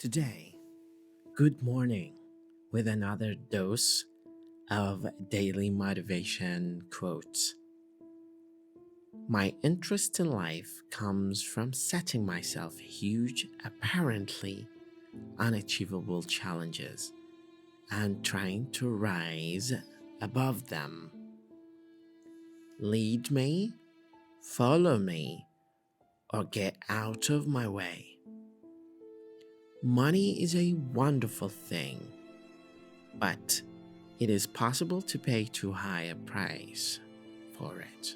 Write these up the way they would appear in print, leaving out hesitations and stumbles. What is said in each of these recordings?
Today, good morning with another dose of daily motivation quotes. My interest in life comes from setting myself huge, apparently unachievable challenges and trying to rise above them. Lead me, follow me, or get out of my way. Money is a wonderful thing, but it is possible to pay too high a price for it.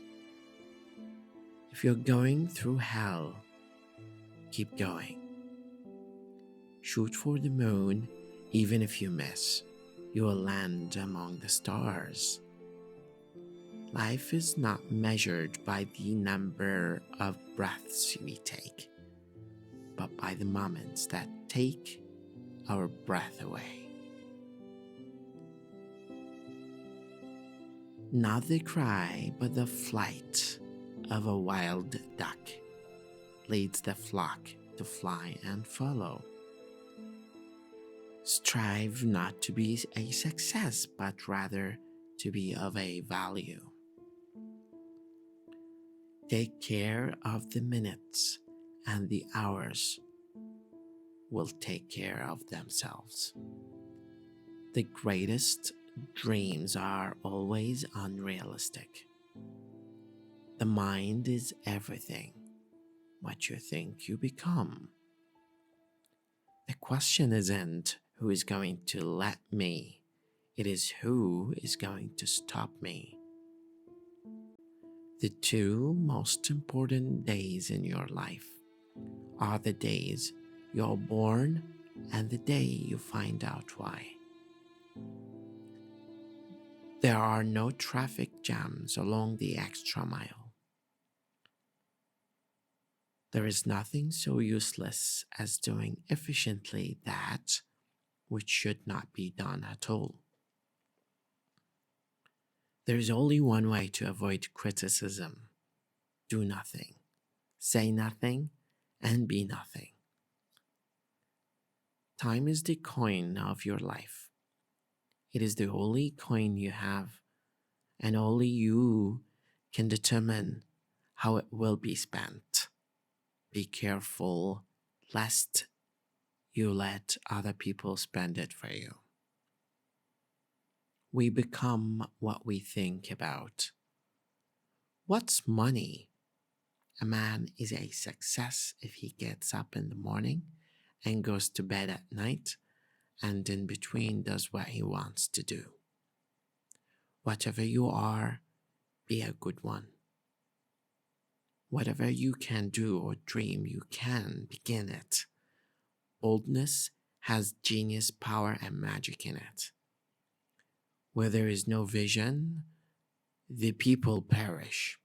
If you're going through hell, keep going. Shoot for the moon, even if you miss, you will land among the stars. Life is not measured by the number of breaths we take, but by the moments that take our breath away. Not the cry, but the flight of a wild duck leads the flock to fly and follow. Strive not to be a success, but rather to be of a value. Take care of the minutes, and the hours will take care of themselves. The greatest dreams are always unrealistic. The mind is everything. What you think you become. The question isn't who is going to let me, it is who is going to stop me. The two most important days in your life are the days you're born and the day you find out why. There are no traffic jams along the extra mile. There is nothing so useless as doing efficiently that which should not be done at all. There is only one way to avoid criticism: do nothing, say nothing, and be nothing. Time is the coin of your life. It is the only coin you have, and only you can determine how it will be spent. Be careful lest you let other people spend it for you. We become what we think about. What's money? A man is a success if he gets up in the morning and goes to bed at night, and in between does what he wants to do. Whatever you are, be a good one. Whatever you can do or dream, you can begin it. Boldness has genius, power, and magic in it. Where there is no vision, the people perish.